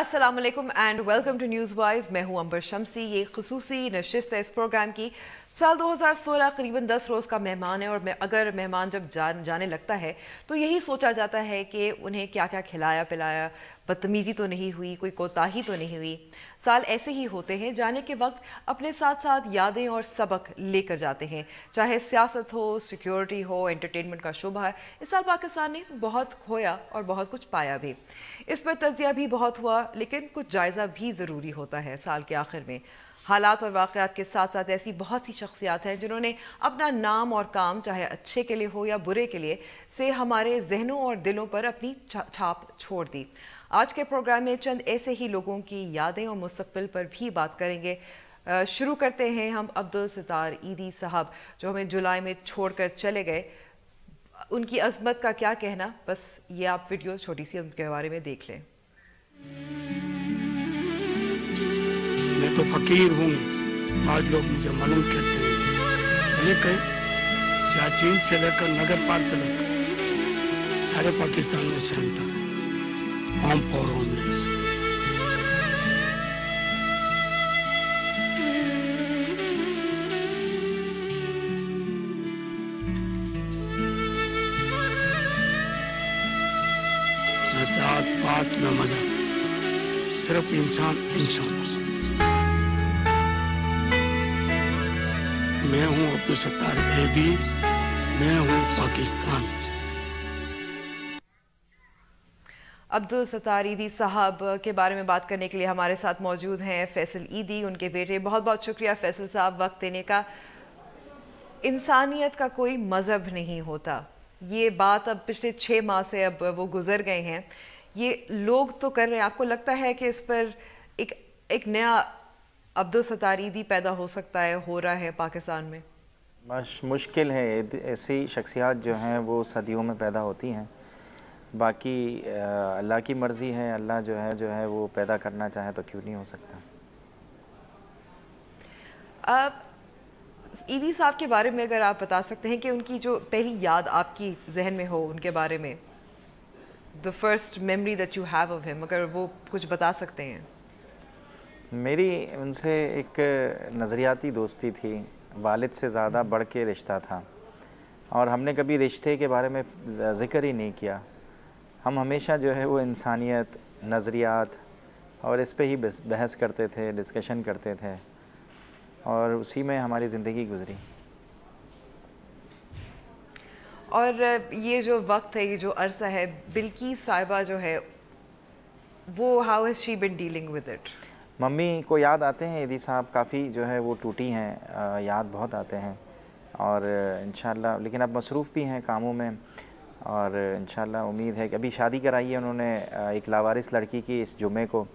अस्सलाम वालेकुम and welcome to News Wise. मैं हूं अंबर शमसी। ये खुसूसी नशिस्त है इस प्रोग्राम की। साल 2016 करीबन 10 रोज़ का मेहमान है और अगर मेहमान जब जाने लगता है तो यही सोचा जाता है कि उन्हें क्या क्या खिलाया पिलाया, बदतमीज़ी तो नहीं हुई, कोई कोताही तो नहीं हुई। साल ऐसे ही होते हैं, जाने के वक्त अपने साथ साथ यादें और सबक लेकर जाते हैं, चाहे सियासत हो, सिक्योरिटी हो, एंटरटेनमेंट का शुबा है। इस साल पाकिस्तान ने बहुत खोया और बहुत कुछ पाया भी। इस पर तजिया भी बहुत हुआ, लेकिन कुछ जायज़ा भी ज़रूरी होता है साल के आखिर में। हालात और वाक़यात के साथ साथ ऐसी बहुत सी शख्सियात हैं जिन्होंने अपना नाम और काम, चाहे अच्छे के लिए हो या बुरे के लिए, से हमारे जहनों और दिलों पर अपनी छाप छोड़ दी। आज के प्रोग्राम में चंद ऐसे ही लोगों की यादें और मुस्तक़बिल पर भी बात करेंगे। शुरू करते हैं हम अब्दुल सत्तार ईदी साहब, जो हमें जुलाई में छोड़कर चले गए। उनकी अज़मत का क्या कहना, बस ये आप वीडियो छोटी सी उनके बारे में देख लें। मैं तो फकीर हूँ, आज लोग मुझे मलंग कहते हैं, लेकिन सियाचिन से लेकर नगर पार तक सारे पाकिस्तान में सेंटर है। Home for homeless. न जात पात न मजहब, सिर्फ इंसान इंसान। मैं हूँ अब्दुल सत्तार ईदी, मैं हूँ पाकिस्तान। अब्दुल सत्तार ईदी साहब के बारे में बात करने के लिए हमारे साथ मौजूद हैं फैसल ईदी, उनके बेटे। बहुत बहुत शुक्रिया फैसल साहब वक्त देने का। इंसानियत का कोई मज़हब नहीं होता, ये बात अब पिछले 6 माह से अब वो गुजर गए हैं। ये लोग तो कर रहे हैं, आपको लगता है कि इस पर एक नया अब्दुल सत्तार ईदी पैदा हो सकता है, हो रहा है पाकिस्तान में? बस मुश्किल है, ऐसी शख्सियात जो हैं वो सदियों में पैदा होती हैं। बाकी अल्लाह की मर्ज़ी है, अल्लाह जो है वो पैदा करना चाहे तो क्यों नहीं हो सकता। अब ईदी साहब के बारे में अगर आप बता सकते हैं कि उनकी जो पहली याद आपकी जहन में हो उनके बारे में, the first memory that you have of him, अगर वो कुछ बता सकते हैं। मेरी उनसे एक नज़रियाती दोस्ती थी, वालिद से ज़्यादा बढ़ के रिश्ता था, और हमने कभी रिश्ते के बारे में ज़िक्र ही नहीं किया। हम हमेशा जो है वो इंसानियत, नज़रियात और इस पे ही बहस करते थे, डिस्कशन करते थे, और उसी में हमारी ज़िंदगी गुजरी। और ये जो वक्त है, ये जो अरसा है, बिल्किस साहिबा जो है वो, how has she been dealing with it? Mummy को याद आते हैं ईदी साहब, काफ़ी जो है वो टूटी हैं, याद बहुत आते हैं, और इंशाल्लाह, लेकिन अब मसरूफ़ भी हैं कामों में, और इंशाल्लाह उम्मीद है कि अभी शादी कराई है उन्होंने एक लावारिस लड़की की इस जुमे को,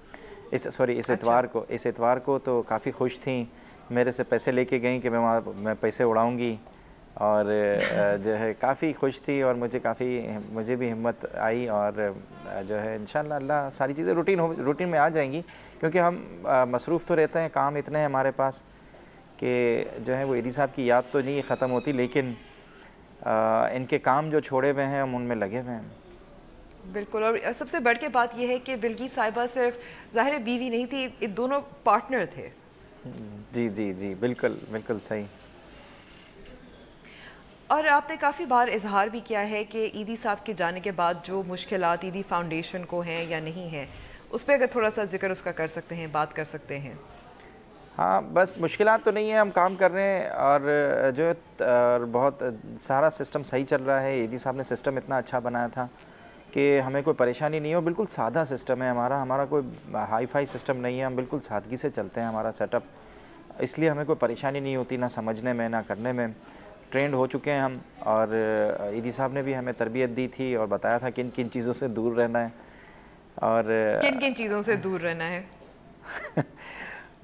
इस इतवार को तो काफ़ी खुश थी। मेरे से पैसे लेके गई कि मैं पैसे उड़ाऊंगी, और जो है काफ़ी खुश थी, और मुझे भी हिम्मत आई, और जो है इंशाल्लाह अल्लाह सारी चीज़ें रूटीन में आ जाएंगी, क्योंकि हम मसरूफ़ तो रहते हैं, काम इतने हैं हमारे पास कि जो है वो ईदी साहब की याद तो नहीं ख़त्म होती, लेकिन इनके काम जो छोड़े हुए हैं हम उनमें लगे हुए हैं। बिल्कुल, और सबसे बढ़ के बात यह है कि बिल्किस साहिबा सिर्फ ज़ाहिर बीवी नहीं थी, ये दोनों पार्टनर थे। जी जी जी, बिल्कुल बिल्कुल सही। और आपने काफ़ी बार इजहार भी किया है कि ईदी साहब के जाने के बाद जो मुश्किलात ईदी फाउंडेशन को हैं या नहीं हैं, उस पर अगर थोड़ा सा जिक्र उसका कर सकते हैं, बात कर सकते हैं। हाँ, बस मुश्किलात तो नहीं है, हम काम कर रहे हैं, और जो बहुत सारा सिस्टम सही चल रहा है। ईदी साहब ने सिस्टम इतना अच्छा बनाया था कि हमें कोई परेशानी नहीं हो। बिल्कुल सादा सिस्टम है हमारा कोई हाई फाई सिस्टम नहीं है, हम बिल्कुल सादगी से चलते हैं हमारा सेटअप, इसलिए हमें कोई परेशानी नहीं होती, ना समझने में ना करने में। ट्रेंड हो चुके हैं हम, और ईदी साहब ने भी हमें तरबियत दी थी और बताया था किन किन चीज़ों से दूर रहना है, और किन किन चीज़ों से दूर रहना है।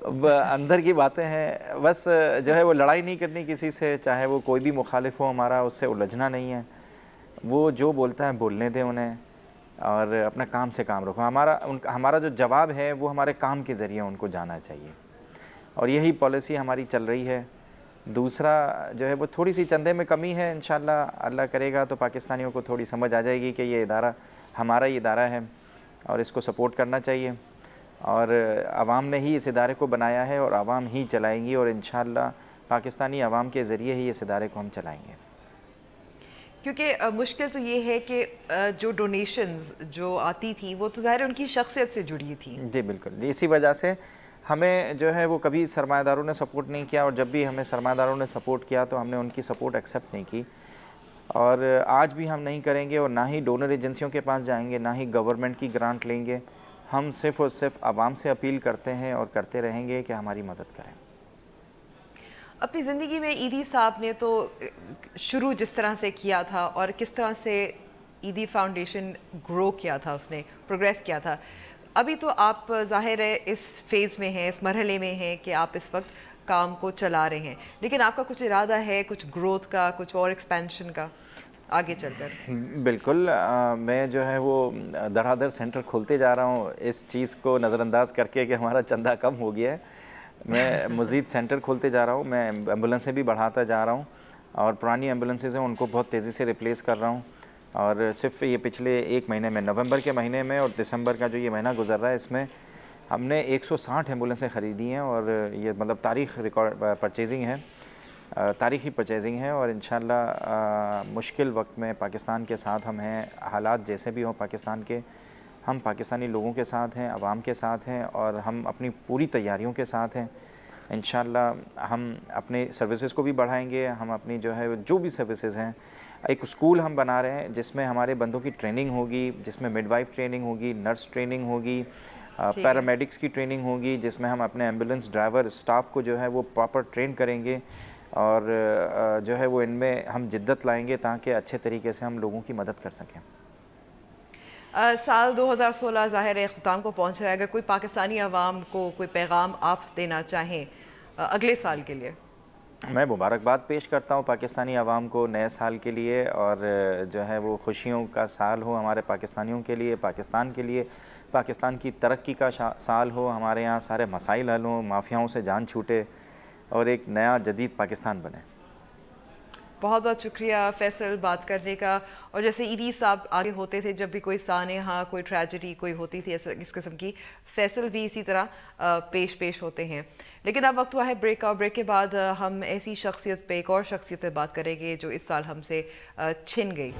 अंदर की बातें हैं, बस जो है वो लड़ाई नहीं करनी किसी से, चाहे वो कोई भी मुखालिफ हो हमारा, उससे उलझना नहीं है। वो जो बोलता है बोलने दें उन्हें, और अपना काम से काम रखो। हमारा जो जवाब है वो हमारे काम के ज़रिए उनको जाना चाहिए, और यही पॉलिसी हमारी चल रही है। दूसरा जो है वो थोड़ी सी चंदे में कमी है, इंशाल्लाह अल्लाह करेगा तो पाकिस्तानियों को थोड़ी समझ आ जाएगी कि ये इदारा हमारा ही इदारा है और इसको सपोर्ट करना चाहिए। اور عوام نے ہی اس ادارے کو بنایا ہے اور عوام ہی چلائیں گی، اور انشاءاللہ پاکستانی عوام کے ذریعے ہی اس ادارے کو ہم چلائیں گے۔ کیونکہ مشکل تو یہ ہے کہ جو ڈونیشنز جو آتی تھی وہ تو ظاہر ان کی شخصیت سے جڑی تھی۔ جی بالکل، اسی وجہ سے ہمیں جو ہے وہ کبھی سرمایہ داروں نے سپورٹ نہیں کیا، اور جب بھی ہمیں سرمایہ داروں نے سپورٹ کیا تو ہم نے ان کی سپورٹ ایکسیپٹ نہیں کی، اور آج بھی ہم نہیں کریں گے، اور نہ ہی ڈونر ایجنسیوں کے پاس جائیں گے، نہ ہی گورنمنٹ کی گرانٹ لیں گے۔ ہم صرف اور صرف عوام سے اپیل کرتے ہیں اور کرتے رہیں گے کہ ہماری مدد کریں۔ اپنی زندگی میں ایدی صاحب نے تو شروع جس طرح سے کیا تھا اور کس طرح سے ایدی فاؤنڈیشن گرو کیا تھا، اس نے پروگریس کیا تھا، ابھی تو آپ ظاہر ہے اس فیز میں ہیں، اس مرحلے میں ہیں کہ آپ اس وقت کام کو چلا رہے ہیں، لیکن آپ کا کچھ ارادہ ہے کچھ گروتھ کا، کچھ اور ایکسپینشن کا آگے چل کر؟ بالکل، میں جو ہے وہ دھڑا دھڑ سینٹر کھولتے جا رہا ہوں، اس چیز کو نظر انداز کر کے کہ ہمارا چندہ کم ہو گیا ہے۔ میں مزید سینٹر کھولتے جا رہا ہوں، میں ایمبولینسیں بھی بڑھاتا جا رہا ہوں، اور پرانی ایمبولینسز ہیں ان کو بہت تیزی سے ریپلیس کر رہا ہوں، اور صرف یہ پچھلے ایک مہینے میں، نومبر کے مہینے میں اور دسمبر کا جو یہ مہینہ گزر رہا ہے، اس میں ہم نے 160 ایمبولینسیں خریدی ہیں، اور یہ مطلب تاریخ ریکارڈ پرچیزنگ ہے، تاریخی پرچیزنگ ہے، اور انشاءاللہ مشکل وقت میں پاکستان کے ساتھ ہم ہیں، حالات جیسے بھی ہوں پاکستان کے، ہم پاکستانی لوگوں کے ساتھ ہیں، عوام کے ساتھ ہیں، اور ہم اپنی پوری تیاریوں کے ساتھ ہیں۔ انشاءاللہ ہم اپنے سروسز کو بھی بڑھائیں گے، ہم اپنی جو ہے جو بھی سروسز ہیں، ایک اسکول ہم بنا رہے ہیں جس میں ہمارے بندوں کی ٹریننگ ہوگی، جس میں مڈ وائف ٹریننگ ہوگی، نرس ٹریننگ ہوگی، پیرامیڈکس کی ٹریننگ ہوگی، جس میں ہم اپنے ایمبولینس ڈرائیور اسٹاف کو جو ہے وہ پراپر ٹرین کریں گے، اور جو ہے وہ ان میں ہم جدت لائیں گے تاکہ اچھے طریقے سے ہم لوگوں کی مدد کر سکیں۔ سال 2016 ظاہر اختتام کو پہنچ رہا ہے، اگر کوئی پاکستانی عوام کو کوئی پیغام آپ دینا چاہیں اگلے سال کے لیے؟ میں مبارکباد پیش کرتا ہوں پاکستانی عوام کو نئے سال کے لیے، اور جو ہے وہ خوشیوں کا سال ہو ہمارے پاکستانیوں کے لیے، پاکستان کے لیے، پاکستان کی ترقی کا سال ہو، ہمارے یہاں سارے مسائل حل ہوں، مافیاؤں سے جان چھوٹے، اور ایک نیا جدید پاکستان بنے۔ بہت بہت شکریہ فیصل بات کرنے کا، اور جیسے ایدی صاحب آگے ہوتے تھے جب بھی کوئی سانحہ، کوئی ٹریجڈی کوئی ہوتی تھی اس قسم کی، فیصل بھی اسی طرح پیش ہوتے ہیں۔ لیکن اب وقت ہوا ہے بریک کا، اور بریک کے بعد ہم ایسی شخصیت پہ، ایک اور شخصیت پہ بات کریں گے جو اس سال ہم سے چھن گئی۔